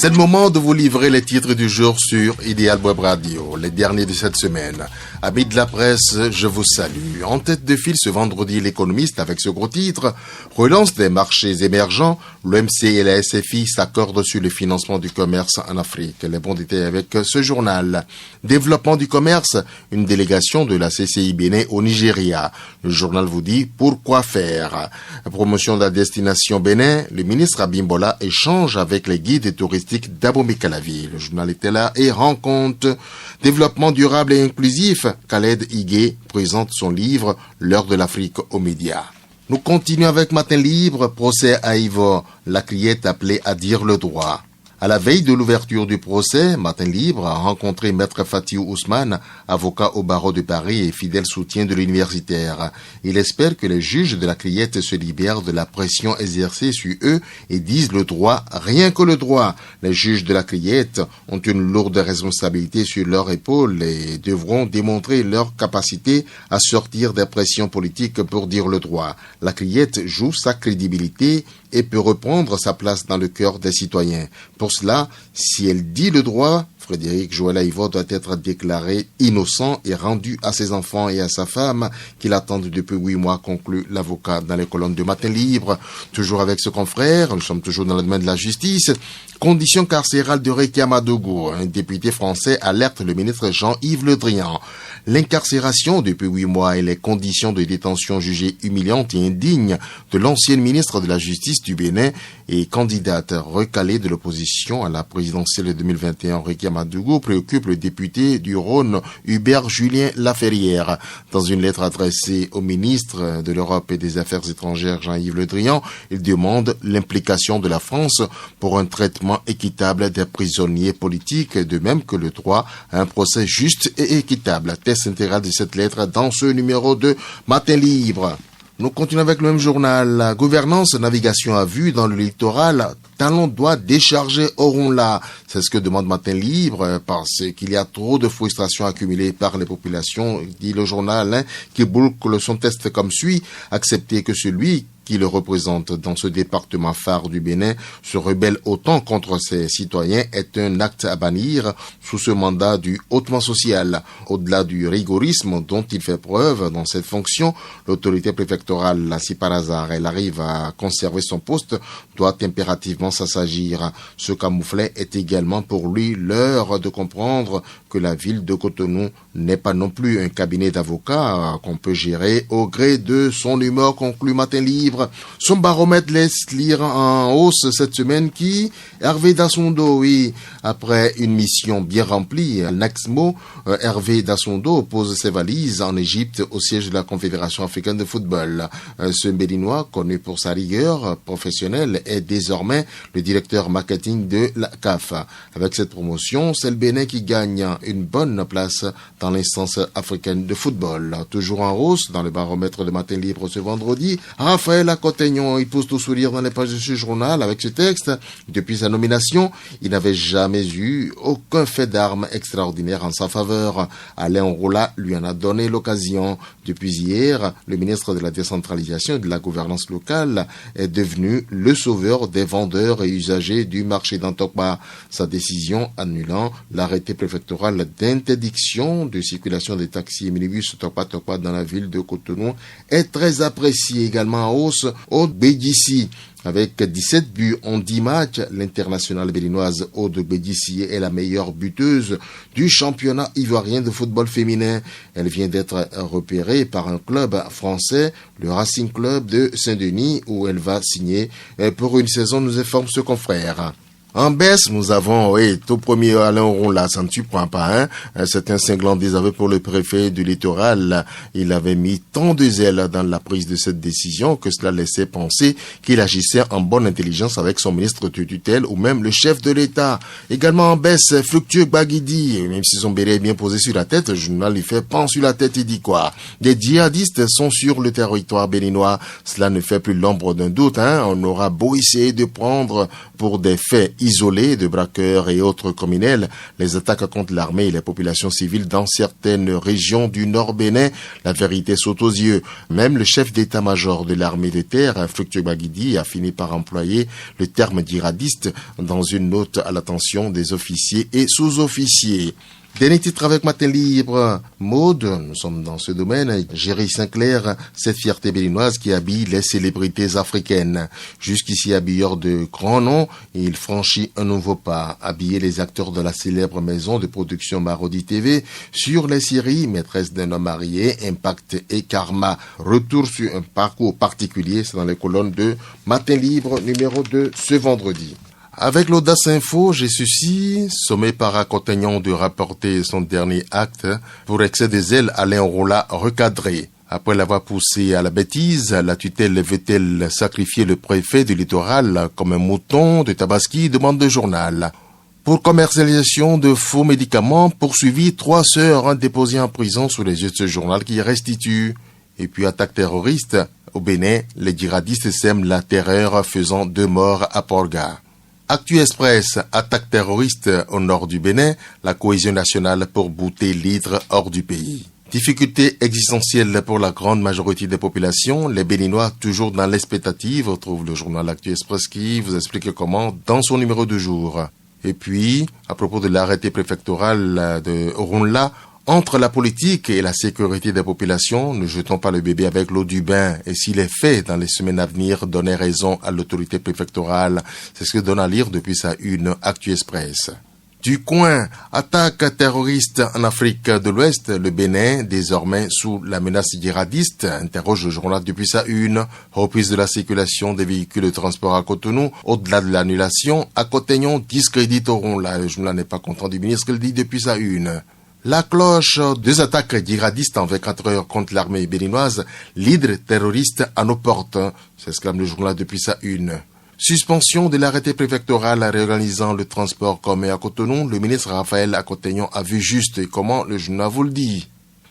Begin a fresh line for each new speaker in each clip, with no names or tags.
C'est le moment de vous livrer les titres du jour sur Idéal Web Radio, les derniers de cette semaine. Amis de la presse, je vous salue. En tête de file ce vendredi, l'Économiste avec ce gros titre. Relance des marchés émergents, l'OMC et la SFI s'accordent sur le financement du commerce en Afrique. Les bons détails avec ce journal. Développement du commerce, une délégation de la CCI Bénin au Nigeria. Le journal vous dit pourquoi faire. Promotion de la destination Bénin, le ministre Abimbola échange avec les guides touristiques d'Abomey-Calavi. Le journal était là et rend compte. Développement durable et inclusif, Khaled Higué présente son livre L'heure de l'Afrique aux médias. Nous continuons avec Matin Libre, procès à Ivor, la criette appelée à dire le droit. À la veille de l'ouverture du procès, Matin Libre a rencontré Maître Fatiou Ousmane, avocat au barreau de Paris et fidèle soutien de l'universitaire. Il espère que les juges de la criette se libèrent de la pression exercée sur eux et disent le droit, rien que le droit. Les juges de la criette ont une lourde responsabilité sur leurs épaules et devront démontrer leur capacité à sortir des pressions politiques pour dire le droit. La criette joue sa crédibilité et peut reprendre sa place dans le cœur des citoyens. Pour cela, si elle dit le droit, Frédéric Joël Aïvo doit être déclaré innocent et rendu à ses enfants et à sa femme qui l'attendent depuis 8 mois, conclut l'avocat dans les colonnes de Matin Libre. Toujours avec ce confrère, nous sommes toujours dans le domaine de la justice. Conditions carcérales de Rekia Madougou. Un député français alerte le ministre Jean-Yves Le Drian. L'incarcération depuis 8 mois et les conditions de détention jugées humiliantes et indignes de l'ancienne ministre de la Justice du Bénin et candidate recalée de l'opposition à la présidentielle 2021, Rekia Madougou, préoccupe le député du Rhône, Hubert Julien Laferrière. Dans une lettre adressée au ministre de l'Europe et des Affaires étrangères, Jean-Yves Le Drian, il demande l'implication de la France pour un traitement équitable des prisonniers politiques, de même que le droit à un procès juste et équitable. Test intégral de cette lettre dans ce numéro de Matin Libre. Nous continuons avec le même journal. La gouvernance navigation à vue dans le littoral. Talon doit décharger Orunla. C'est ce que demande Matin Libre parce qu'il y a trop de frustration accumulée par les populations, dit le journal, qui boucle son test comme suit. Accepter que celui qui le représente dans ce département phare du Bénin se rebelle autant contre ses citoyens est un acte à bannir sous ce mandat du hautement social. Au-delà du rigorisme dont il fait preuve dans cette fonction, l'autorité préfectorale, si par hasard elle arrive à conserver son poste, doit impérativement s'assagir. Ce camouflet est également pour lui l'heure de comprendre que la ville de Cotonou n'est pas non plus un cabinet d'avocats qu'on peut gérer au gré de son humeur, conclut Matin Libre. Son baromètre laisse lire en hausse cette semaine qui, Hervé Dassondo, oui, après une mission bien remplie, Naxmo, Hervé Dassondo pose ses valises en Égypte au siège de la Confédération africaine de football. Ce Béninois, connu pour sa rigueur professionnelle, est désormais le directeur marketing de la CAF. Avec cette promotion, c'est le Bénin qui gagne une bonne place dans l'instance africaine de football. Toujours en hausse dans le baromètre de Matin Libre ce vendredi, Raphaël Cotegnon, il pose tout sourire dans les pages de ce journal avec ce texte. Depuis sa nomination, il n'avait jamais eu aucun fait d'armes extraordinaire en sa faveur. Alain Roula lui en a donné l'occasion. Depuis hier, le ministre de la décentralisation et de la gouvernance locale est devenu le sauveur des vendeurs et usagers du marché d'Antokpa. Sa décision annulant l'arrêté préfectoral d'interdiction de circulation des taxis et minibus Tokpa dans la ville de Cotonou est très appréciée. Également en hausse Aude Bédissi. Avec 17 buts en 10 matchs, l'internationale béninoise Aude Bédissi est la meilleure buteuse du championnat ivoirien de football féminin. Elle vient d'être repérée par un club français, le Racing Club de Saint-Denis, où elle va signer pour une saison, nous informe ce confrère. En baisse, nous avons, tout premier Alain Ronla, ça ne surprend pas, c'est un cinglant désaveu pour le préfet du littoral. Il avait mis tant de zèle dans la prise de cette décision que cela laissait penser qu'il agissait en bonne intelligence avec son ministre de tutelle ou même le chef de l'État. Également en baisse, Fructueux Baguidi, même si son béret est bien posé sur la tête, le journal lui fait pan sur la tête, il dit quoi? Des djihadistes sont sur le territoire béninois. Cela ne fait plus l'ombre d'un doute, On aura beau essayer de prendre pour des faits isolés de braqueurs et autres criminels, les attaques contre l'armée et les populations civiles dans certaines régions du Nord Bénin, la vérité saute aux yeux. Même le chef d'état-major de l'armée de terre, Fructueux Baguidi, a fini par employer le terme djihadiste dans une note à l'attention des officiers et sous-officiers. Dernier titre avec Matin Libre, mode, nous sommes dans ce domaine. Géry Sinclair, cette fierté béninoise qui habille les célébrités africaines. Jusqu'ici habilleur de grands noms, il franchit un nouveau pas. Habiller les acteurs de la célèbre maison de production Marodi TV sur les séries Maîtresse d'un homme marié, Impact et Karma. Retour sur un parcours particulier, c'est dans les colonnes de Matin Libre numéro 2 ce vendredi. Avec l'Audace Info, j'ai ceci, sommé par Accompagnon de rapporter son dernier acte pour excès des ailes, Alain Rolla recadré. Après l'avoir poussé à la bêtise, la tutelle veut-elle sacrifier le préfet du littoral comme un mouton de Tabaski, demande de journal. Pour commercialisation de faux médicaments, poursuivi 3 sœurs déposées en prison sous les yeux de ce journal qui restitue. Et puis attaque terroriste, au Bénin, les djihadistes sèment la terreur faisant 2 morts à Porga. Actu Express, attaque terroriste au nord du Bénin, la cohésion nationale pour bouter l'hydre hors du pays. Difficultés existentielles pour la grande majorité des populations, les Béninois toujours dans l'expectative, retrouve le journal Actu Express qui vous explique comment dans son numéro du jour. Et puis, à propos de l'arrêté préfectoral de Ronla, entre la politique et la sécurité des populations, ne jetons pas le bébé avec l'eau du bain. Et si les faits dans les semaines à venir donnaient raison à l'autorité préfectorale, c'est ce que donne à lire depuis sa une Actu Express. Du coin, attaque terroriste en Afrique de l'Ouest, le Bénin, désormais sous la menace djihadiste, interroge le journal depuis sa une. Reprise de la circulation des véhicules de transport à Cotonou, au-delà de l'annulation, Accompagnon discrédite Ronla. Le journal n'est pas content du ministre qu'il dit depuis sa une. La cloche, 2 attaques djihadistes en 24 heures contre l'armée béninoise, l'hydre terroriste à nos portes, s'exclame le journal depuis sa une. Suspension de l'arrêté préfectoral réorganisant le transport commun à Cotonou, le ministre Raphaël Accompagnon a vu juste et comment le journal vous le dit.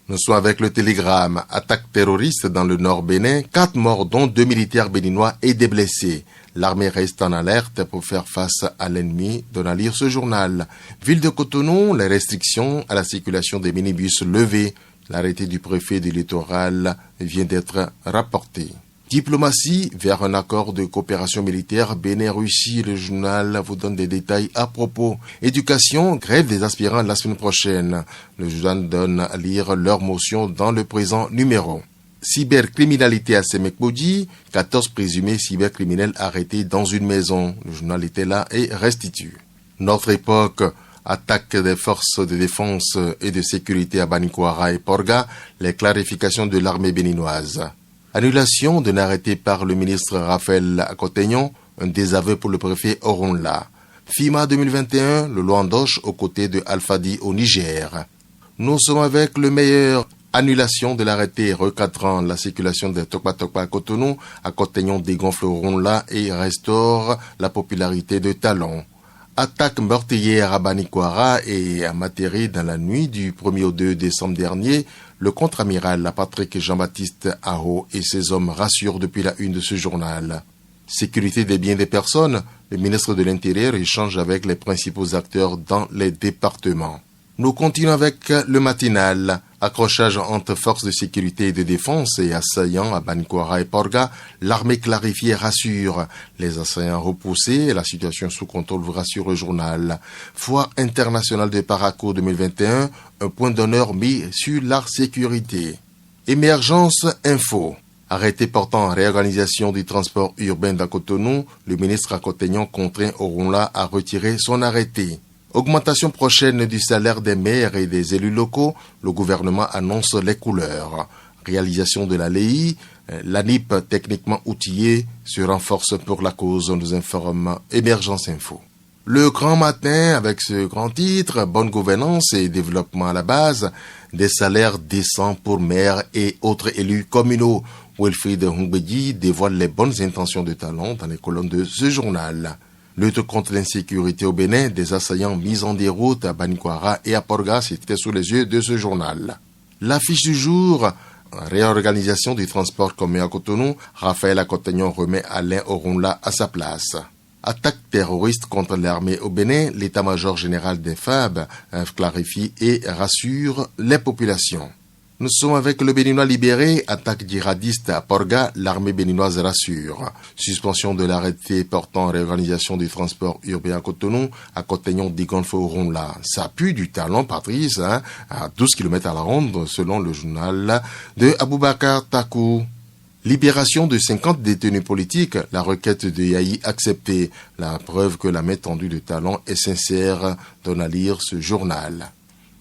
Nous sommes avec le télégramme. Attaque terroriste dans le nord Bénin, 4 morts dont 2 militaires béninois et des blessés. L'armée reste en alerte pour faire face à l'ennemi, donne à lire ce journal. Ville de Cotonou, les restrictions à la circulation des minibus levées. L'arrêté du préfet du littoral vient d'être rapporté. Diplomatie vers un accord de coopération militaire Bénin-Russie. Le journal vous donne des détails à propos. Éducation, grève des aspirants la semaine prochaine. Le journal donne à lire leur motion dans le présent numéro. Cybercriminalité à Semekbodi, 14 présumés cybercriminels arrêtés dans une maison. Le journal était là et restitue. Notre époque, attaque des forces de défense et de sécurité à Banikwara et Porga, les clarifications de l'armée béninoise. Annulation d'un arrêté par le ministre Raphaël Accompagnon, un désaveu pour le préfet Oronla. FIMA 2021, le Luandoche aux côtés de Alfadi au Niger. Nous sommes avec le meilleur. Annulation de l'arrêté recadrant la circulation des Tokpa à Cotonou, Accompagnon dégonfle Ronla et restaure la popularité de Talon. Attaque meurtrière à Banikwara et à Matéré dans la nuit du 1er au 2 décembre dernier, le contre-amiral Patrick Jean-Baptiste Aho et ses hommes rassurent depuis la une de ce journal. Sécurité des biens des personnes, le ministre de l'Intérieur échange avec les principaux acteurs dans les départements. Nous continuons avec le matinal. Accrochage entre forces de sécurité et de défense et assaillants à Banikwara et Porga, l'armée clarifiée rassure. Les assaillants repoussés, la situation sous contrôle vous rassure le journal. Foire internationale de Paraco 2021, un point d'honneur mis sur la sécurité. Émergence info. Arrêté portant réorganisation du transport urbain d'à Cotonou, le ministre Accompagnon contraint Oronla à retirer son arrêté. Augmentation prochaine du salaire des maires et des élus locaux, le gouvernement annonce les couleurs. Réalisation de la LEI, l'ANIP techniquement outillée se renforce pour la cause, nous informe Émergence Info. Le grand matin avec ce grand titre, bonne gouvernance et développement à la base, des salaires décents pour maires et autres élus communaux. Wilfried Hungbedi dévoile les bonnes intentions de Talon dans les colonnes de ce journal. Lutte contre l'insécurité au Bénin, des assaillants mis en déroute à Banikwara et à Porga, c'était sous les yeux de ce journal. L'affiche du jour, réorganisation du transport commun à Cotonou, Raphaël Accompagnon remet Alain Oronla à sa place. Attaque terroriste contre l'armée au Bénin, l'état-major général des FAB clarifie et rassure les populations. Nous sommes avec le Béninois libéré, attaque djihadiste à Porga, l'armée béninoise rassure. Suspension de l'arrêté portant réorganisation du transport urbain à Cotonou, à Cotignon-Digonfo-Ronla. Ça pue du talent, Patrice, à 12 km à la ronde, selon le journal de Aboubakar Takou. Libération de 50 détenus politiques, la requête de Yahi acceptée. La preuve que la main tendue de talent est sincère, donne à lire ce journal.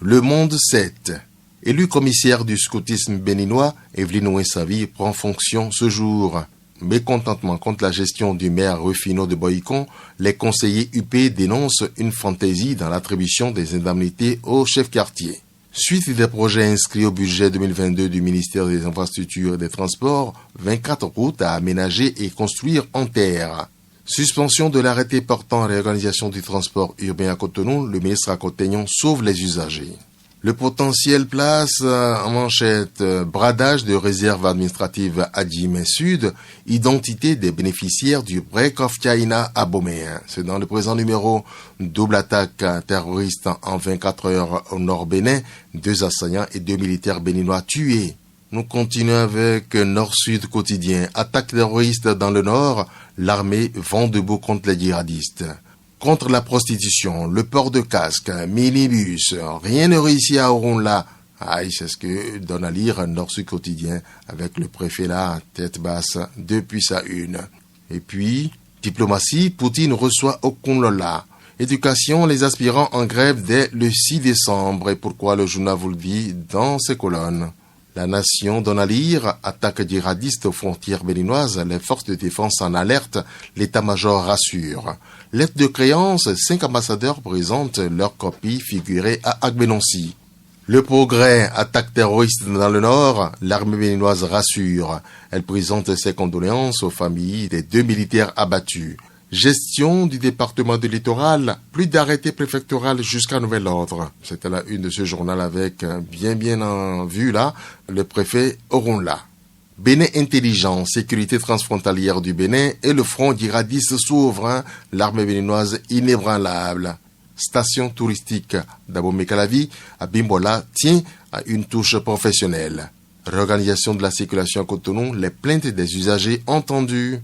Le Monde 7. Élu commissaire du scoutisme béninois, Evelyne Ouessavi prend fonction ce jour. Mécontentement contre la gestion du maire Rufino de Boycon, les conseillers UP dénoncent une fantaisie dans l'attribution des indemnités aux chefs quartiers. Suite des projets inscrits au budget 2022 du ministère des Infrastructures et des Transports, 24 routes à aménager et construire en terre. Suspension de l'arrêté portant réorganisation du transport urbain à Cotonou, le ministre à Cotignon sauve les usagers. Le potentiel place en manchette, bradage de réserve administrative à Djimé Sud, identité des bénéficiaires du Break of China à Bomé. C'est dans le présent numéro, double attaque terroriste en 24 heures au nord Bénin, 2 assaillants et 2 militaires béninois tués. Nous continuons avec Nord-Sud quotidien, attaque terroriste dans le nord, l'armée vent debout contre les djihadistes. Contre la prostitution, le port de casque, minibus, rien ne réussit à Oronla. Aïe, c'est ce que donne à lire Nord-Sud quotidien avec le préfet là, tête basse, depuis sa une. Et puis, diplomatie, Poutine reçoit Okunlola. Éducation, les aspirants en grève dès le 6 décembre. Et pourquoi le journal vous le dit dans ses colonnes. La nation donne à lire, attaque djihadiste aux frontières béninoises, les forces de défense en alerte, l'état-major rassure. Lettre de créance, 5 ambassadeurs présentent leur copie figurée à Agbenonsi. Le progrès, attaque terroriste dans le nord, l'armée béninoise rassure. Elle présente ses condoléances aux familles des 2 militaires abattus. Gestion du département de littoral, plus d'arrêtés préfectorales jusqu'à nouvel ordre. C'était la une de ce journal avec bien en vue là, le préfet Oronla. Bénin intelligent, sécurité transfrontalière du Bénin et le front djihadiste souverain, l'armée béninoise inébranlable. Station touristique d'Abomey-Calavi à Bimbola tient à une touche professionnelle. Réorganisation de la circulation à Cotonou, les plaintes des usagers entendues.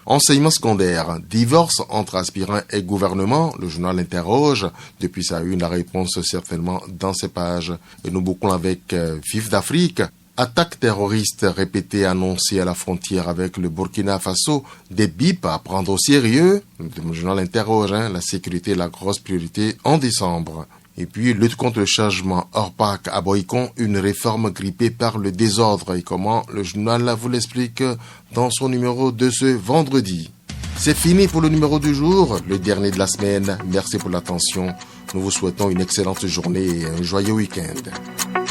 Enseignement secondaire, divorce entre aspirants et gouvernement, le journal interroge, depuis sa une la réponse certainement dans ses pages. Et nous bouclons avec Vif d'Afrique, attaque terroriste répétée annoncée à la frontière avec le Burkina Faso, des bips à prendre au sérieux, le journal interroge, la sécurité est la grosse priorité en décembre. Et puis, lutte contre le changement hors parc à Boycon, une réforme grippée par le désordre. Et comment le journal vous l'explique dans son numéro de ce vendredi. C'est fini pour le numéro du jour, le dernier de la semaine. Merci pour l'attention. Nous vous souhaitons une excellente journée et un joyeux week-end.